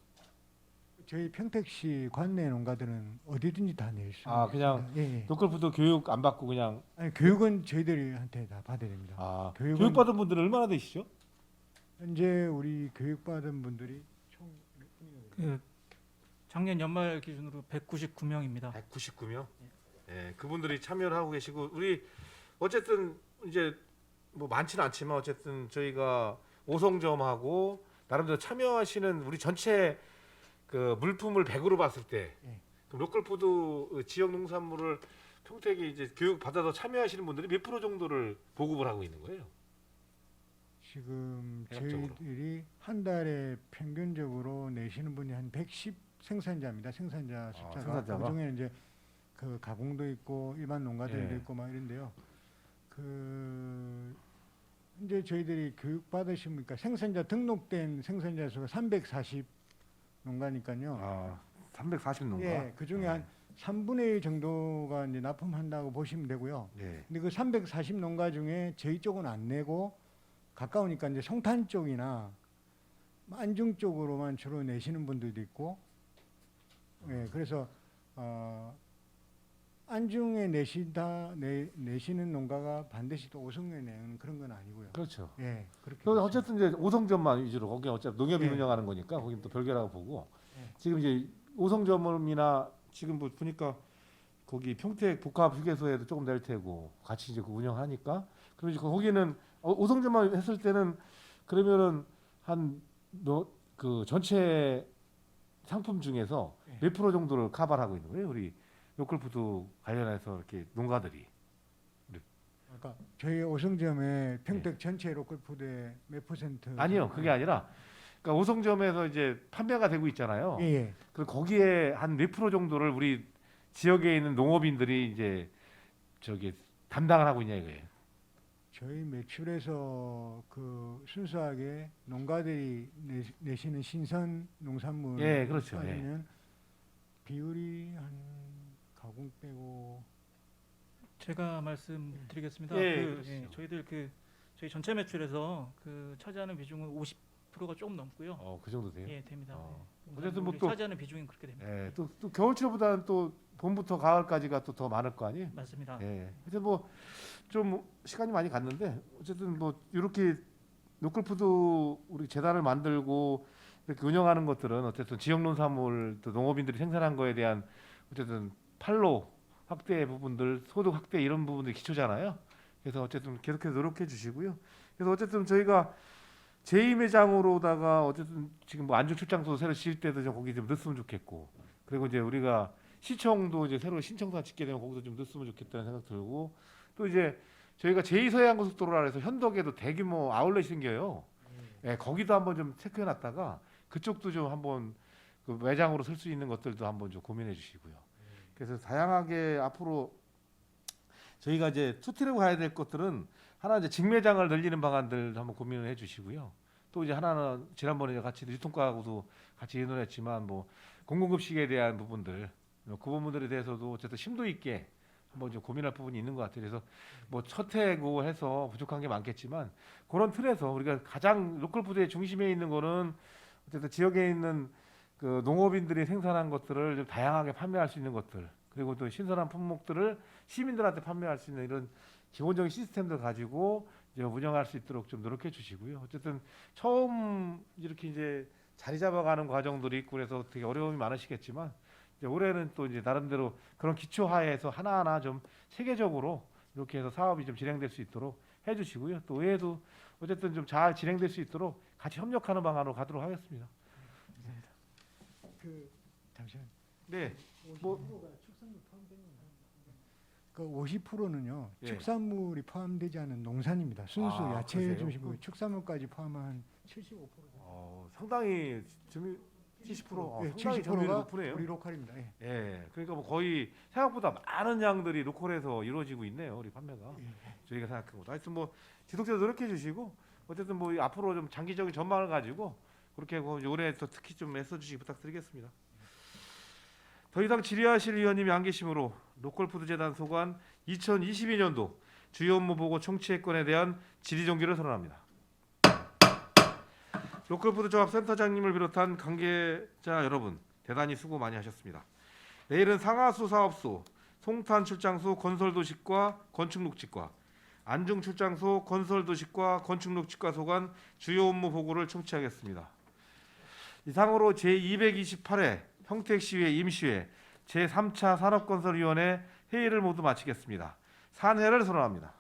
[SPEAKER 2] 저희 평택시 관내 농가들은 어디든지 다 낼 수 있습니다.
[SPEAKER 1] 아, 그냥
[SPEAKER 2] 예, 예.
[SPEAKER 1] 로컬푸드 교육 안 받고 그냥
[SPEAKER 2] 아니, 교육은 저희들한테 다 받아야 됩니다. 교육은-
[SPEAKER 1] 교육 받은 분들은 얼마나 되시죠?
[SPEAKER 2] 현재 우리 교육받은 분들이 총 몇 분이나 돼요?
[SPEAKER 5] 그 작년 연말 기준으로 199명입니다.
[SPEAKER 1] 199명. 예, 그분들이 참여를 하고 계시고 우리 어쨌든 이제 뭐 많지는 않지만 어쨌든 저희가 오송점하고 나름대로 참여하시는 우리 전체 그 물품을 100으로 봤을 때
[SPEAKER 2] 예.
[SPEAKER 1] 그럼 로컬푸드 지역 농산물을 평택에 이제 교육 받아서 참여하시는 분들이 몇 프로 정도를 보급을 하고 있는 거예요?
[SPEAKER 2] 지금
[SPEAKER 1] 대략적으로.
[SPEAKER 2] 저희들이 한 달에 평균적으로 내시는 분이 한 110 생산자입니다. 생산자 숫자가.
[SPEAKER 1] 생산자가?
[SPEAKER 2] 그중에 이제 그 가공도 있고 일반 농가들도
[SPEAKER 1] 예.
[SPEAKER 2] 있고 막 이런데요. 그 이제 저희들이 교육 받으시니까 생산자 등록된 생산자 수가 340 농가니까요.
[SPEAKER 1] 340 농가.
[SPEAKER 2] 예, 그 중에 한 3분의 1 정도가 이제 납품한다고 보시면 되고요.
[SPEAKER 1] 예.
[SPEAKER 2] 근데 그 340 농가 중에 저희 쪽은 안 내고 가까우니까 이제 송탄 쪽이나 안중 쪽으로만 주로 내시는 분들도 있고, 예, 그래서 안중에 내시는 농가가 반드시 또 오송에 내는 그런 건 아니고요.
[SPEAKER 1] 그렇죠.
[SPEAKER 2] 예, 그렇게.
[SPEAKER 1] 그럼
[SPEAKER 2] 됐습니다.
[SPEAKER 1] 어쨌든 이제 오송점만 위주로 거기 어차피 농협이
[SPEAKER 2] 예.
[SPEAKER 1] 운영하는 거니까 거긴 또 별개라고 보고
[SPEAKER 2] 예.
[SPEAKER 1] 지금 이제 오송점이나 지금 뭐 보니까 거기 평택 복합 휴게소에도 조금 낼 테고 같이 이제 그 운영하니까 그럼 이제 거기는 오송점만 했을 때는 그러면은 그 전체 상품 중에서
[SPEAKER 2] 예.
[SPEAKER 1] 몇 프로 정도를 커버를 하고 있는 거예요? 우리 로컬푸드 관련해서 이렇게 농가들이.
[SPEAKER 2] 그러니까 저희 오송점의 평택 전체 로컬푸드의 몇 퍼센트?
[SPEAKER 1] 아니요, 그게 아니라 그러니까 오송점에서 이제 판매가 되고 있잖아요.
[SPEAKER 2] 예, 예.
[SPEAKER 1] 그럼 거기에 한 몇 프로 정도를 우리 지역에 있는 농업인들이 이제 저기 담당을 하고 있냐 이거예요.
[SPEAKER 2] 저희 매출에서 그 순수하게 농가들이 내시는 신선 농산물
[SPEAKER 1] 예, 그렇죠.
[SPEAKER 2] 따지면 비율이 한 가공 빼고
[SPEAKER 5] 제가 말씀드리겠습니다.
[SPEAKER 1] 예,
[SPEAKER 5] 그,
[SPEAKER 1] 그러시죠.
[SPEAKER 5] 저희들 저희 전체 매출에서 그 차지하는 비중은 50%가 조금 넘고요.
[SPEAKER 1] 그 정도 돼요.
[SPEAKER 5] 예, 됩니다.
[SPEAKER 1] 어.
[SPEAKER 5] 예.
[SPEAKER 1] 어쨌든 뭐
[SPEAKER 5] 우리
[SPEAKER 1] 또-
[SPEAKER 5] 차지하는 비중이 그렇게 됩니다.
[SPEAKER 1] 예, 또 겨울철보다는 또 봄부터 가을까지가 또 더 많을 거 아니에요.
[SPEAKER 5] 맞습니다.
[SPEAKER 1] 예. 하여튼 뭐 좀 시간이 많이 갔는데 어쨌든 뭐 이렇게 로컬푸드 우리 재단을 만들고 이렇게 운영하는 것들은 어쨌든 지역 농산물 또 농업인들이 생산한 거에 대한 어쨌든 판로 확대 부분들 소득 확대 이런 부분들이 기초잖아요. 그래서 어쨌든 계속해서 노력해 주시고요. 그래서 어쨌든 저희가 제2매장으로다가 어쨌든 지금 뭐 안중 출장소 새로 지을 때도 좀 거기 좀 넣었으면 좋겠고 그리고 이제 우리가 시청도 이제 새로 신청사 짓게 되면 거기서 좀 넣었으면 좋겠다는 생각 들고 또 이제 저희가 제2서해안고속도로라 해서 현덕에도 대규모 아울렛이 생겨요. 예, 거기도 한번 좀 체크해 놨다가 그쪽도 좀 한번 그 매장으로 쓸 수 있는 것들도 한번 좀 고민해 주시고요. 그래서 다양하게 앞으로 저희가 이제 투트랙으로 가야 될 것들은 하나 이제 직매장을 늘리는 방안들 한번 고민을 해 주시고요. 또 이제 하나는 지난번에 같이 유통과하고도 같이 의논했지만 뭐 공공급식에 대한 부분들 그 부분들에 대해서도 어쨌든 심도 있게 한번 좀 고민할 부분이 있는 것 같아요. 그래서 뭐 첫 해고 해서 부족한 게 많겠지만 그런 틀에서 우리가 가장 로컬푸드의 중심에 있는 거는 어쨌든 지역에 있는 그 농업인들이 생산한 것들을 좀 다양하게 판매할 수 있는 것들 그리고 또 신선한 품목들을 시민들한테 판매할 수 있는 이런 기본적인 시스템들 가지고 이제 운영할 수 있도록 좀 노력해 주시고요. 어쨌든 처음 이렇게 이제 자리 잡아가는 과정들이 있고 그래서 되게 어려움이 많으시겠지만 이제 올해는 또 이제 나름대로 그런 기초 하에서 하나하나 좀 체계적으로 이렇게 해서 사업이 좀 진행될 수 있도록 해주시고요. 또 외에도 어쨌든 좀 잘 진행될 수 있도록 같이 협력하는 방안으로 가도록 하겠습니다.
[SPEAKER 2] 그 잠시만.
[SPEAKER 1] 네.
[SPEAKER 2] 50%가 축산물 포함되는 그 50%는요
[SPEAKER 1] 예.
[SPEAKER 2] 축산물이 포함되지 않은 농산입니다. 순수
[SPEAKER 1] 아,
[SPEAKER 2] 야채
[SPEAKER 1] 그러세요?
[SPEAKER 2] 중심으로 축산물까지 포함한 75%.
[SPEAKER 1] 상당히 점유 70%.
[SPEAKER 2] 예,
[SPEAKER 1] 상당히 점유율이
[SPEAKER 2] 70%가
[SPEAKER 1] 높으네요.
[SPEAKER 2] 우리 로컬입니다. 예.
[SPEAKER 1] 예, 그러니까 뭐 거의 생각보다 많은 양들이 로컬에서 이루어지고 있네요. 우리 판매가
[SPEAKER 2] 예.
[SPEAKER 1] 저희가 생각한 것도. 하여튼 뭐 지속적으로 노력해 주시고 어쨌든 뭐 앞으로 좀 장기적인 전망을 가지고 그렇게 올해 또 특히 좀 애써주시기 부탁드리겠습니다. 더 이상 질의하실 위원님이 안 계시므로 로컬푸드재단 소관 2022년도 주요 업무 보고 총치의 건에 대한 질의 종기를 선언합니다. 로컬푸드조합센터장님을 비롯한 관계자 여러분 대단히 수고 많이 하셨습니다. 내일은 상하수 사업소, 송탄 출장소 건설도식과 건축녹지과, 안중 출장소 건설도식과 건축녹지과 소관 주요 업무 보고를 청취하겠습니다. 이상으로 제228회 평택시의회 임시회 제3차 산업건설위원회 회의를 모두 마치겠습니다. 산회를 선언합니다.